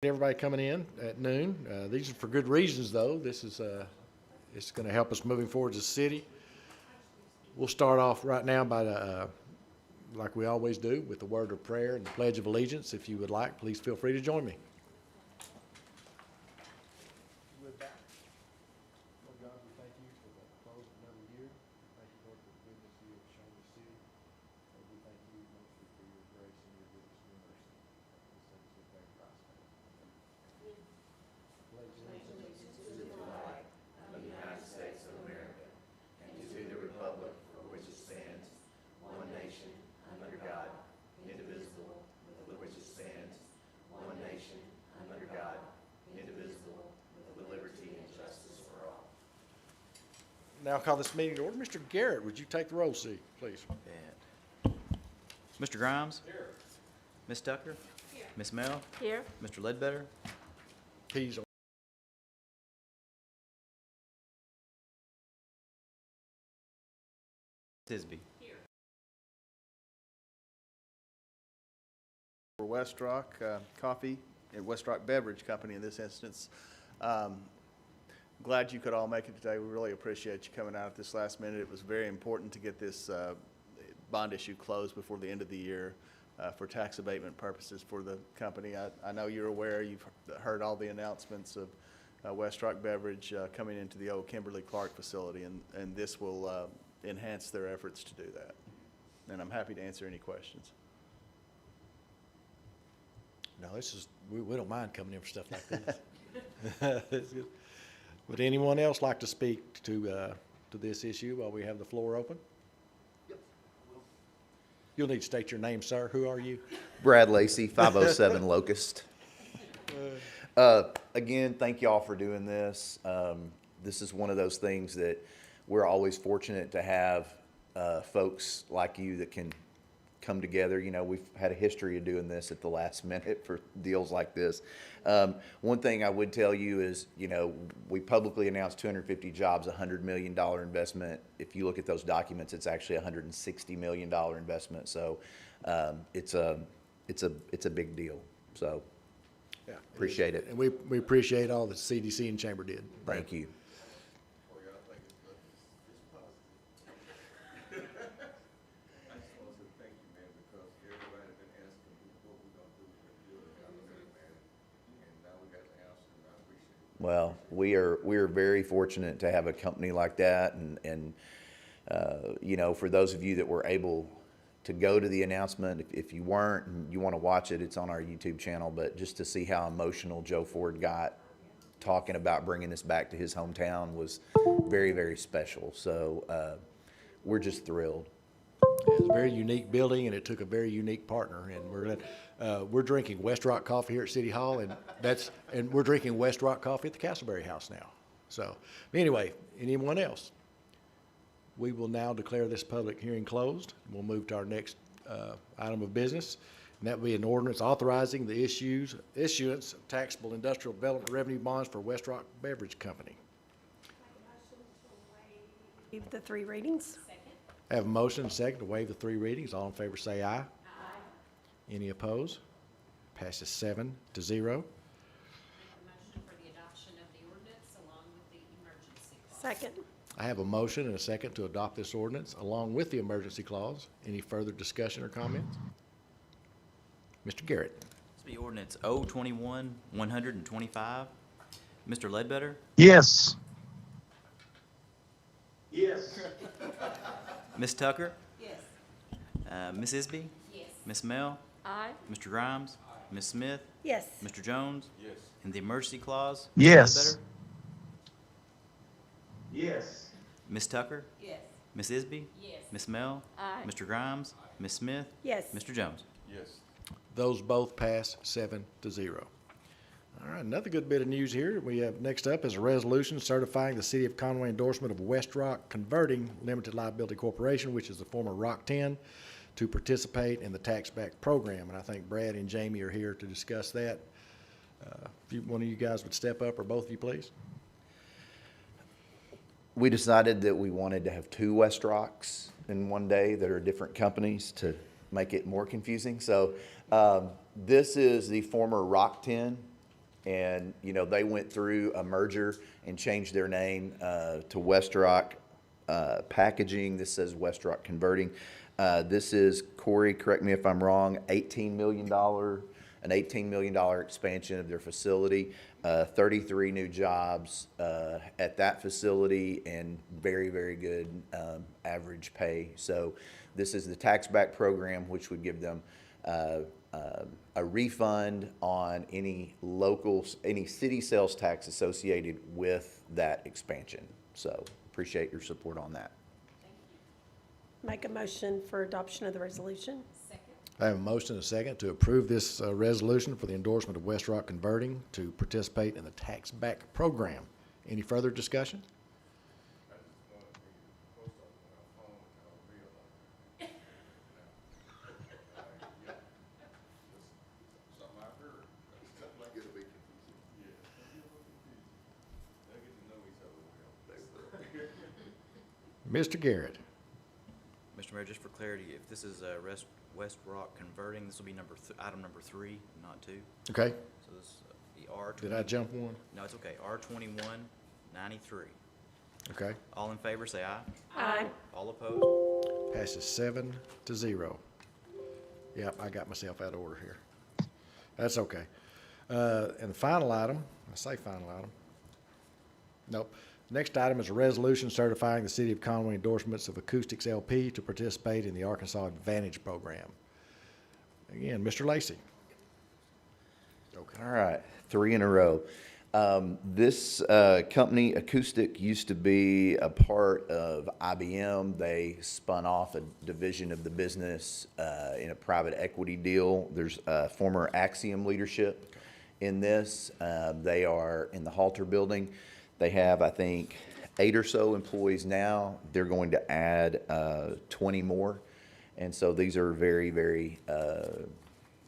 Everybody coming in at noon. These are for good reasons, though. This is it's going to help us moving forward as a city. We'll start off right now by like we always do, with the word of prayer and the Pledge of Allegiance. If you would like, please feel free to join me. With that, Lord God, we thank you for the close of another year. Thank you, Lord, for the goodness you have shown the city. And we thank you mostly for your grace and your goodness and your mercy. We thank you for that, Christ. Now I'll call this meeting to order. Mr. Garrett, would you take the roll, please? And Mr. Grimes? Here. Ms. Tucker? Here. Ms. Mel? Here. Mr. Ledbetter? He's on. Tisby? For West Rock Coffee and West Rock Beverage Company in this instance. Glad you could all make it today. We really appreciate you coming out at this last minute. It was very important to get this bond issue closed before the end of the year for tax abatement purposes for the company. I know you're aware, you've heard all the announcements of West Rock Beverage coming into the old Kimberly-Clark facility, and this will enhance their efforts to do that. And I'm happy to answer any questions. No, this is, we don't mind coming in for stuff like this. It's good. Would anyone else like to speak to this issue while we have the floor open? Yep. You'll need to state your name, sir. Who are you? Brad Lacey, 507 Locust. Again, thank y'all for doing this. This is one of those things that we're always fortunate to have folks like you that can come together. You know, we've had a history of doing this at the last minute for deals like this. One thing I would tell you is, you know, we publicly announced 250 jobs, $100 million investment. If you look at those documents, it's actually a $160 million investment. So it's a big deal. So Yeah, appreciate it. And we appreciate all the CDC and Chamber did. Thank you. Well, we are very fortunate to have a company like that, and you know, for those of you that were able to go to the announcement, if you weren't and you want to watch it, it's on our YouTube channel. But just to see how emotional Joe Ford got talking about bringing this back to his hometown was very, very special. So we're just thrilled. It's a very unique building, and it took a very unique partner. And we're drinking West Rock coffee here at City Hall, and we're drinking West Rock coffee at the Castleberry House now. So anyway, anyone else? We will now declare this public hearing closed. We'll move to our next item of business, and that will be an ordinance authorizing the issuance of taxable industrial development revenue bonds for West Rock Beverage Company. Waive the three readings. I have a motion and a second to waive the three readings. All in favor say aye. Aye. Any opposed? Passes 7-0. Make a motion for the adoption of the ordinance along with the emergency clause. Second. I have a motion and a second to adopt this ordinance along with the emergency clause. Any further discussion or comments? Mr. Garrett. This be ordinance 021-125. Mr. Ledbetter? Yes. Yes. Ms. Tucker? Yes. Ms. Isby? Yes. Ms. Mel? Aye. Mr. Grimes? Ms. Smith? Yes. Mr. Jones? Yes. And the emergency clause? Mr. Yes. Ledbetter? Yes. Ms. Tucker? Yes. Ms. Isby? Yes. Ms. Mel? Aye. Mr. Grimes? Ms. Smith? Yes. Mr. Jones? Those both pass 7-0. All right, another good bit of news here. We have next up is a resolution certifying the City of Conway endorsement of West Rock Converting Limited Liability Corporation, which is the former Rock 10, to participate in the tax back program. And I think Brad and Jamie are here to discuss that. If one of you guys would step up, or both of you, please. We decided that we wanted to have two West Rocks in one day that are different companies to make it more confusing. So this is the former Rock 10 And, you know, they went through a merger and changed their name to Westrock Packaging. This says Westrock Converting. This is, Corey, correct me if I'm wrong, an $18 million expansion of their facility, 33 new jobs at that facility, and very, very good average pay. So this is the tax back program, which would give them a refund on any city sales tax associated with that expansion. So appreciate your support on that. Make a motion for adoption of the resolution. Second. I have a motion and a second to approve this resolution for the endorsement of West Rock Converting to participate in the tax back program. Any further discussion? Mr. Garrett. Mr. Mayor, just for clarity, if this is West Rock Converting, this will be item number 3, not 2. Okay, So this, the R. did I jump one? No, it's okay. R2193. Okay, All in favor, say aye. Aye. All opposed? passes 7-0. Yep, I got myself out of order here. That's okay. And the final item, I say final item. Nope. Next item is a resolution certifying the City of Conway endorsements of Acoustics LP to participate in the Arkansas Advantage Program. Again, Mr. Lacy. Okay. All right, 3 in a row. This company, Acoustic, used to be a part of IBM. They spun off a division of the business in a private equity deal. There's former Axiom leadership in this. They are in the Halter building. They have, I think, 8 or so employees now. They're going to add 20 more. And so these are very, very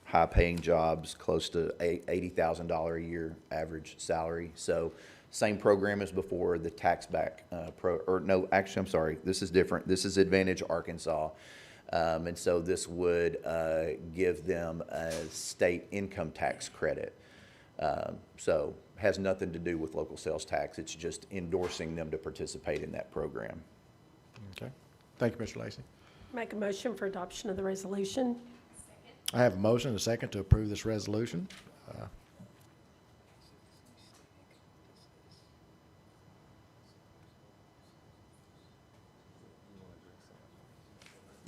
high-paying jobs, close to $80,000 a year average salary. So same program as before, the tax back I'm sorry, this is different. This is Advantage Arkansas. And so this would give them a state income tax credit. So has nothing to do with local sales tax. It's just endorsing them to participate in that program. Okay. Thank you, Mr. Lacy. Make a motion for adoption of the resolution. I have a motion and a second to approve this resolution.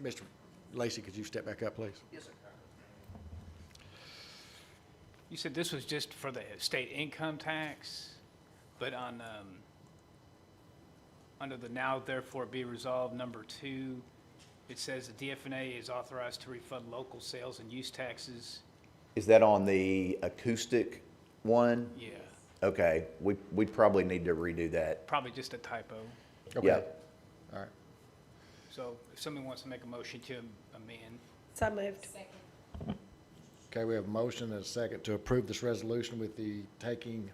Mr. Lacy, could you step back up, please? Yes, sir. You said this was just for the state income tax, but on, under the now therefore be resolved number 2, it says the DFNA is authorized to refund local sales and use taxes. Is that on the Acoustic one? Yeah, Okay, we'd probably need to redo that. probably just a typo. Okay. Yeah. All right. So if somebody wants to make a motion to amend, So moved. Second. Okay, we have a motion and a second to approve this resolution with the taking,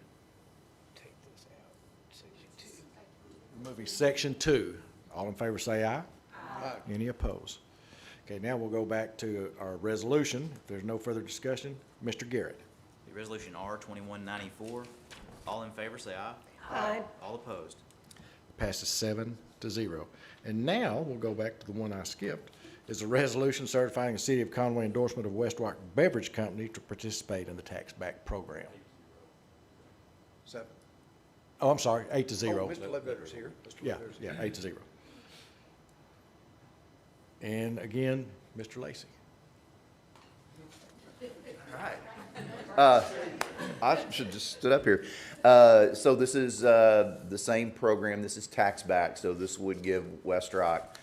take this out, section 2. removing section 2. All in favor say aye. Aye. Any opposed? Okay, now we'll go back to our resolution. If there's no further discussion, Mr. Garrett. The resolution R2194. All in favor, say aye. Aye. All opposed? Passes 7-0. And now, we'll go back to the one I skipped, is a resolution certifying the City of Conway endorsement of West Rock Beverage Company to participate in the tax back program. 7. Oh, I'm sorry, 8-0. Oh, Mr. Ledbetter's here. Mr. Yeah, Ledbetter's yeah, here. 8-0. And again, Mr. Lacy. I should just stood up here. So this is the same program. This is tax back. So this would give West Rock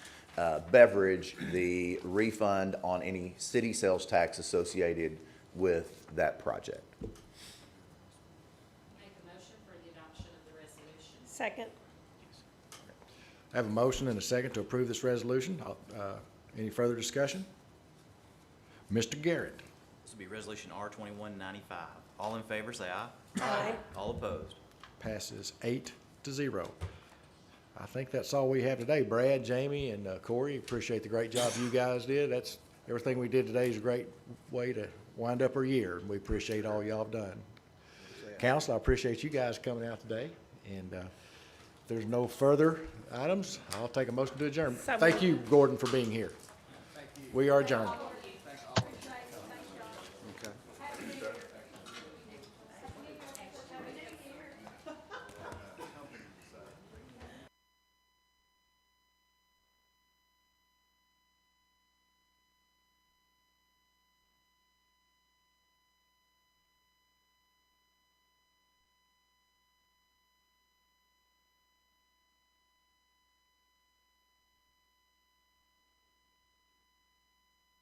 Beverage the refund on any city sales tax associated with that project. Make a motion for the adoption of the resolution. Second. I have a motion and a second to approve this resolution. Any further discussion? Mr. Garrett. This will be resolution R2195. All in favor, say aye. Aye. All opposed? Passes 8-0. I think that's all we have today. Brad, Jamie, and Corey, appreciate the great job you guys did. That's, everything we did today is a great way to wind up our year, and we appreciate all y'all have done. Say Council, I appreciate you guys coming out today. And if there's no further items, I'll take a motion to adjourn. So Thank you, Gordon, for being here. We are adjourned.